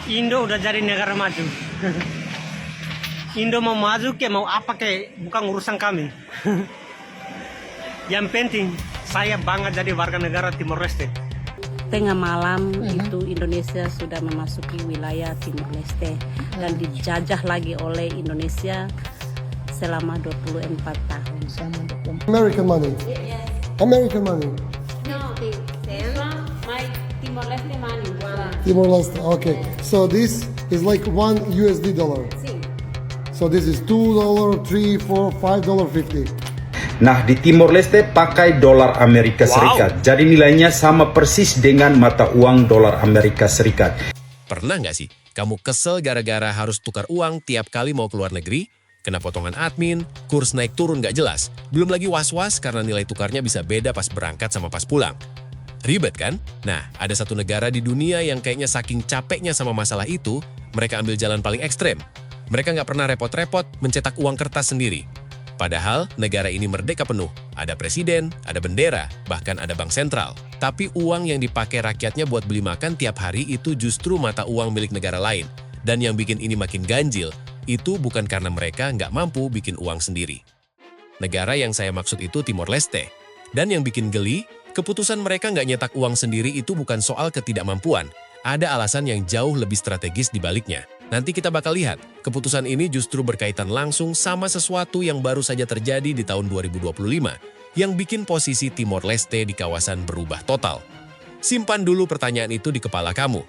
Indo udah jadi negara maju. Indo mau maju ke mau apa ke bukan urusan kami. Yang penting saya bangga jadi warga negara Timor Leste. Tengah malam itu Indonesia sudah memasuki wilayah Timor Leste dan dijajah lagi oleh Indonesia selama 24 tahun. American money. American money. No, my Timor Leste money. Timor Leste. Okay. So this is like $1 dollar. So this is $2, $3, $4, $5.50. Nah, di Timor Leste pakai dolar Amerika Serikat. Jadi nilainya sama persis dengan mata uang dolar Amerika Serikat. Pernah nggak sih kamu kesel gara-gara harus tukar uang tiap kali mau keluar negeri? Kena potongan admin, kurs naik turun nggak jelas. Belum lagi was-was karena nilai tukarnya bisa beda pas berangkat sama pas pulang. Ribet kan? Nah, ada satu negara di dunia yang kayaknya saking capeknya sama masalah itu, mereka ambil jalan paling ekstrem. Mereka nggak pernah repot-repot mencetak uang kertas sendiri. Padahal negara ini merdeka penuh. Ada presiden, ada bendera, bahkan ada bank sentral. Tapi uang yang dipakai rakyatnya buat beli makan tiap hari itu justru mata uang milik negara lain. Dan yang bikin ini makin ganjil, itu bukan karena mereka nggak mampu bikin uang sendiri. Negara yang saya maksud itu Timor Leste. Dan yang bikin geli, keputusan mereka nggak nyetak uang sendiri itu bukan soal ketidakmampuan. Ada alasan yang jauh lebih strategis di baliknya. Nanti kita bakal lihat, keputusan ini justru berkaitan langsung sama sesuatu yang baru saja terjadi di tahun 2025, yang bikin posisi Timor Leste di kawasan berubah total. Simpan dulu pertanyaan itu di kepala kamu.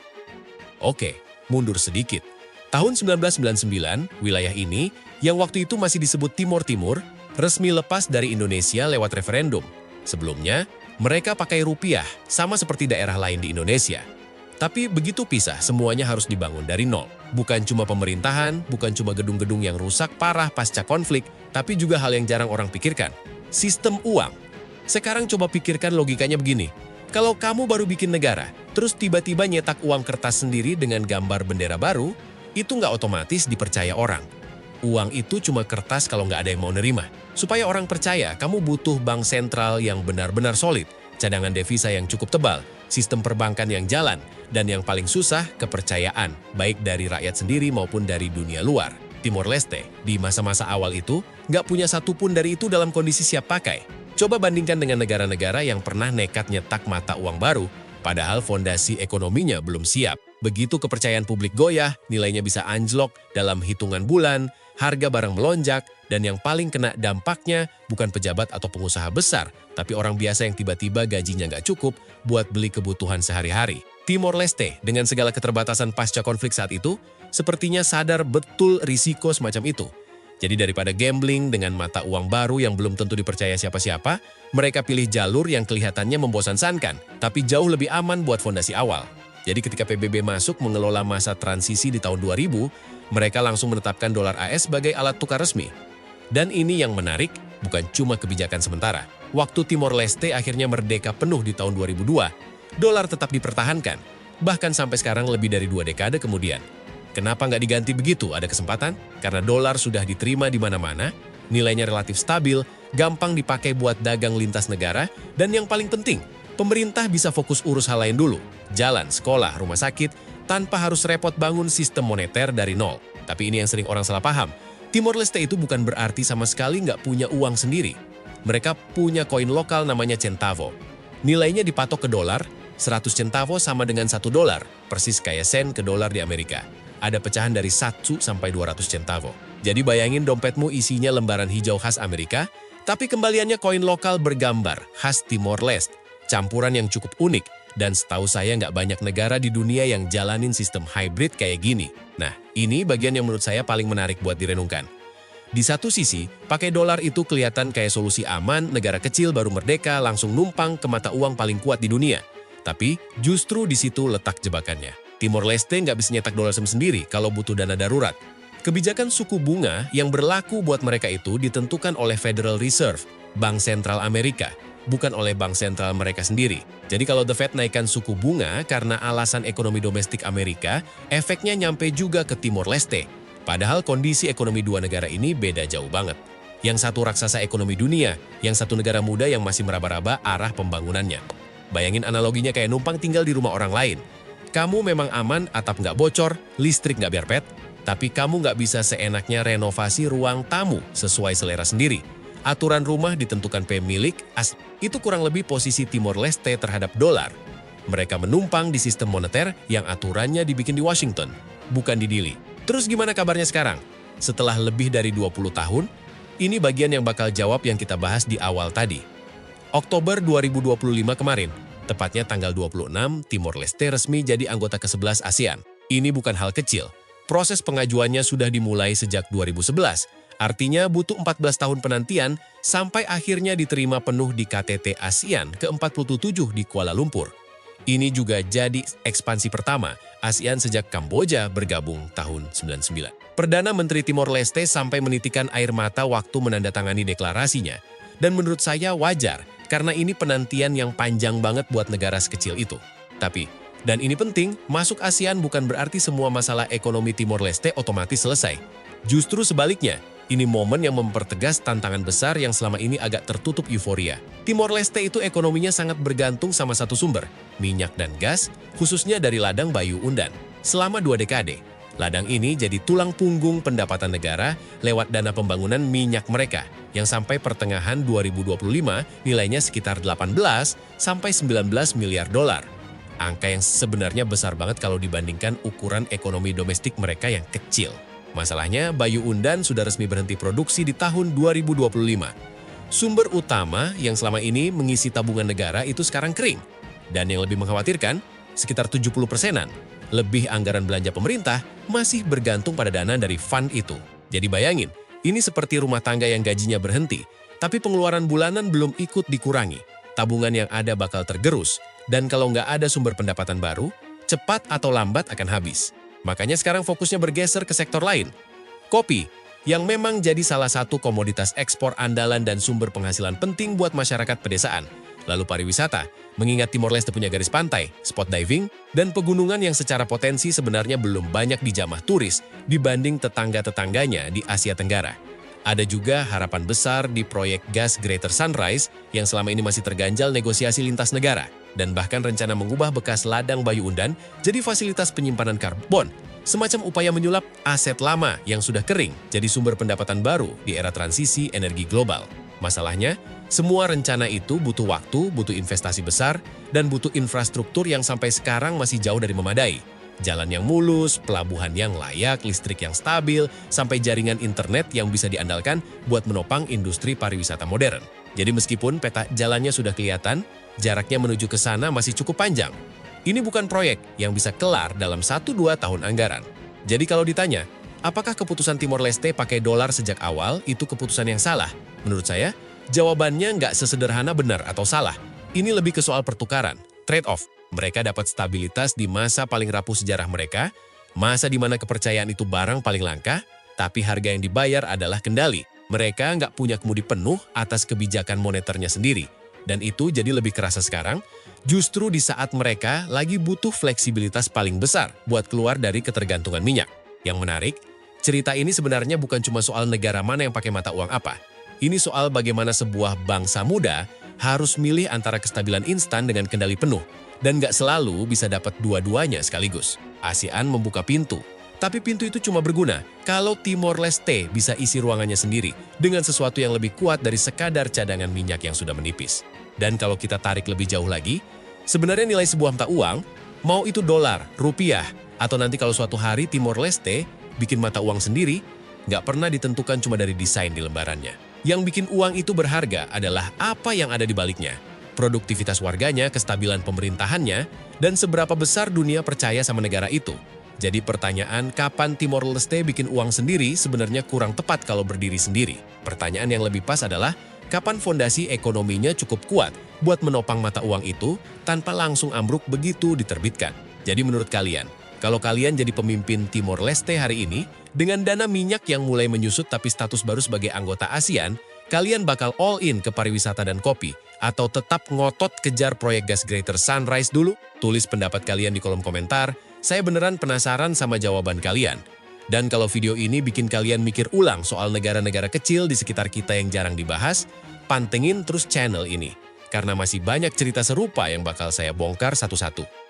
Oke, mundur sedikit. Tahun 1999, wilayah ini, yang waktu itu masih disebut Timor Timur, resmi lepas dari Indonesia lewat referendum. Sebelumnya, mereka pakai rupiah, sama seperti daerah lain di Indonesia. Tapi begitu pisah, semuanya harus dibangun dari nol. Bukan cuma pemerintahan, bukan cuma gedung-gedung yang rusak parah pasca konflik, tapi juga hal yang jarang orang pikirkan. Sistem uang. Sekarang coba pikirkan logikanya begini. Kalau kamu baru bikin negara, terus tiba-tiba nyetak uang kertas sendiri dengan gambar bendera baru, itu nggak otomatis dipercaya orang. Uang itu cuma kertas kalau nggak ada yang mau nerima. Supaya orang percaya, kamu butuh bank sentral yang benar-benar solid, cadangan devisa yang cukup tebal, sistem perbankan yang jalan, dan yang paling susah, kepercayaan, baik dari rakyat sendiri maupun dari dunia luar. Timor Leste, di masa-masa awal itu, nggak punya satupun dari itu dalam kondisi siap pakai. Coba bandingkan dengan negara-negara yang pernah nekat nyetak mata uang baru, padahal fondasi ekonominya belum siap. Begitu kepercayaan publik goyah, nilainya bisa anjlok dalam hitungan bulan, harga barang melonjak, dan yang paling kena dampaknya bukan pejabat atau pengusaha besar, tapi orang biasa yang tiba-tiba gajinya nggak cukup buat beli kebutuhan sehari-hari. Timor Leste, dengan segala keterbatasan pasca konflik saat itu, sepertinya sadar betul risiko semacam itu. Jadi daripada gambling dengan mata uang baru yang belum tentu dipercaya siapa-siapa, mereka pilih jalur yang kelihatannya membosankan, tapi jauh lebih aman buat fondasi awal. Jadi ketika PBB masuk mengelola masa transisi di tahun 2000, mereka langsung menetapkan dolar AS sebagai alat tukar resmi. Dan ini yang menarik, bukan cuma kebijakan sementara. Waktu Timor Leste akhirnya merdeka penuh di tahun 2002, dolar tetap dipertahankan, bahkan sampai sekarang lebih dari 2 dekade kemudian. Kenapa nggak diganti begitu? Ada kesempatan? Karena dolar sudah diterima di mana-mana, nilainya relatif stabil, gampang dipakai buat dagang lintas negara, dan yang paling penting, pemerintah bisa fokus urus hal lain dulu, jalan, sekolah, rumah sakit, tanpa harus repot bangun sistem moneter dari nol. Tapi ini yang sering orang salah paham. Timor Leste itu bukan berarti sama sekali nggak punya uang sendiri. Mereka punya koin lokal namanya centavo. Nilainya dipatok ke dolar, 100 centavo sama dengan 1 dolar, persis kayak sen ke dolar di Amerika. Ada pecahan dari 1 sampai 200 centavo. Jadi bayangin dompetmu isinya lembaran hijau khas Amerika, tapi kembaliannya koin lokal bergambar khas Timor Leste. Campuran yang cukup unik, dan setahu saya nggak banyak negara di dunia yang jalanin sistem hybrid kayak gini. Nah, ini bagian yang menurut saya paling menarik buat direnungkan. Di satu sisi, pakai dolar itu kelihatan kayak solusi aman, negara kecil baru merdeka langsung numpang ke mata uang paling kuat di dunia. Tapi justru di situ letak jebakannya. Timor Leste nggak bisa nyetak dolar sendiri kalau butuh dana darurat. Kebijakan suku bunga yang berlaku buat mereka itu ditentukan oleh Federal Reserve, Bank Sentral Amerika, bukan oleh bank sentral mereka sendiri. Jadi kalau The Fed naikkan suku bunga karena alasan ekonomi domestik Amerika, efeknya nyampe juga ke Timor Leste. Padahal kondisi ekonomi dua negara ini beda jauh banget. Yang satu raksasa ekonomi dunia, yang satu negara muda yang masih meraba-raba arah pembangunannya. Bayangin analoginya kayak numpang tinggal di rumah orang lain. Kamu memang aman, atap nggak bocor, listrik nggak berpet, tapi kamu nggak bisa seenaknya renovasi ruang tamu sesuai selera sendiri. Aturan rumah ditentukan pemilik, itu kurang lebih posisi Timor Leste terhadap dolar. Mereka menumpang di sistem moneter yang aturannya dibikin di Washington, bukan di Dili. Terus gimana kabarnya sekarang? Setelah lebih dari 20 tahun, ini bagian yang bakal jawab yang kita bahas di awal tadi. Oktober 2025 kemarin, tepatnya tanggal 26, Timor Leste resmi jadi anggota ke-11 ASEAN. Ini bukan hal kecil. Proses pengajuannya sudah dimulai sejak 2011, artinya butuh 14 tahun penantian sampai akhirnya diterima penuh di KTT ASEAN ke-47 di Kuala Lumpur. Ini juga jadi ekspansi pertama ASEAN sejak Kamboja bergabung tahun 99. Perdana Menteri Timor Leste sampai menitikan air mata waktu menandatangani deklarasinya. Dan menurut saya wajar, karena ini penantian yang panjang banget buat negara sekecil itu. Tapi, dan ini penting, masuk ASEAN bukan berarti semua masalah ekonomi Timor Leste otomatis selesai. Justru sebaliknya, ini momen yang mempertegas tantangan besar yang selama ini agak tertutup euforia. Timor Leste itu ekonominya sangat bergantung sama satu sumber, minyak dan gas, khususnya dari ladang Bayu Undan. Selama 2 dekade, ladang ini jadi tulang punggung pendapatan negara lewat dana pembangunan minyak mereka, yang sampai pertengahan 2025 nilainya sekitar 18 sampai 19 miliar dolar. Angka yang sebenarnya besar banget kalau dibandingkan ukuran ekonomi domestik mereka yang kecil. Masalahnya, Bayu Undan sudah resmi berhenti produksi di tahun 2025. Sumber utama yang selama ini mengisi tabungan negara itu sekarang kering. Dan yang lebih mengkhawatirkan, sekitar 70%-an lebih anggaran belanja pemerintah masih bergantung pada dana dari fund itu. Jadi bayangin, ini seperti rumah tangga yang gajinya berhenti, tapi pengeluaran bulanan belum ikut dikurangi. Tabungan yang ada bakal tergerus, dan kalau nggak ada sumber pendapatan baru, cepat atau lambat akan habis. Makanya sekarang fokusnya bergeser ke sektor lain. Kopi, yang memang jadi salah satu komoditas ekspor andalan dan sumber penghasilan penting buat masyarakat pedesaan. Lalu pariwisata, mengingat Timor Leste punya garis pantai, spot diving, dan pegunungan yang secara potensi sebenarnya belum banyak dijamah turis dibanding tetangga-tetangganya di Asia Tenggara. Ada juga harapan besar di proyek gas Greater Sunrise yang selama ini masih terganjal negosiasi lintas negara, dan bahkan rencana mengubah bekas ladang Bayu Undan jadi fasilitas penyimpanan karbon, semacam upaya menyulap aset lama yang sudah kering jadi sumber pendapatan baru di era transisi energi global. Masalahnya, semua rencana itu butuh waktu, butuh investasi besar, dan butuh infrastruktur yang sampai sekarang masih jauh dari memadai. Jalan yang mulus, pelabuhan yang layak, listrik yang stabil, sampai jaringan internet yang bisa diandalkan buat menopang industri pariwisata modern. Jadi meskipun peta jalannya sudah kelihatan, jaraknya menuju ke sana masih cukup panjang. Ini bukan proyek yang bisa kelar dalam 1-2 tahun anggaran. Jadi kalau ditanya, apakah keputusan Timor Leste pakai dolar sejak awal itu keputusan yang salah? Menurut saya, jawabannya nggak sesederhana benar atau salah. Ini lebih ke soal pertukaran, trade-off. Mereka dapat stabilitas di masa paling rapuh sejarah mereka, masa di mana kepercayaan itu barang paling langka, tapi harga yang dibayar adalah kendali. Mereka nggak punya kemudi penuh atas kebijakan moneternya sendiri. Dan itu jadi lebih kerasa sekarang, justru di saat mereka lagi butuh fleksibilitas paling besar buat keluar dari ketergantungan minyak. Yang menarik, cerita ini sebenarnya bukan cuma soal negara mana yang pakai mata uang apa. Ini soal bagaimana sebuah bangsa muda harus milih antara kestabilan instan dengan kendali penuh. Dan nggak selalu bisa dapat dua-duanya sekaligus. ASEAN membuka pintu, tapi pintu itu cuma berguna kalau Timor Leste bisa isi ruangannya sendiri dengan sesuatu yang lebih kuat dari sekadar cadangan minyak yang sudah menipis. Dan kalau kita tarik lebih jauh lagi, sebenarnya nilai sebuah mata uang, mau itu dolar, rupiah, atau nanti kalau suatu hari Timor Leste bikin mata uang sendiri, nggak pernah ditentukan cuma dari desain di lembarannya. Yang bikin uang itu berharga adalah apa yang ada di baliknya. Produktivitas warganya, kestabilan pemerintahannya, dan seberapa besar dunia percaya sama negara itu. Jadi pertanyaan kapan Timor Leste bikin uang sendiri sebenarnya kurang tepat kalau berdiri sendiri. Pertanyaan yang lebih pas adalah kapan fondasi ekonominya cukup kuat buat menopang mata uang itu tanpa langsung ambruk begitu diterbitkan. Jadi menurut kalian, kalau kalian jadi pemimpin Timor Leste hari ini, dengan dana minyak yang mulai menyusut tapi status baru sebagai anggota ASEAN, kalian bakal all in ke pariwisata dan kopi, atau tetap ngotot kejar proyek gas Greater Sunrise dulu? Tulis pendapat kalian di kolom komentar, saya beneran penasaran sama jawaban kalian. Dan kalau video ini bikin kalian mikir ulang soal negara-negara kecil di sekitar kita yang jarang dibahas, pantengin terus channel ini, karena masih banyak cerita serupa yang bakal saya bongkar satu-satu.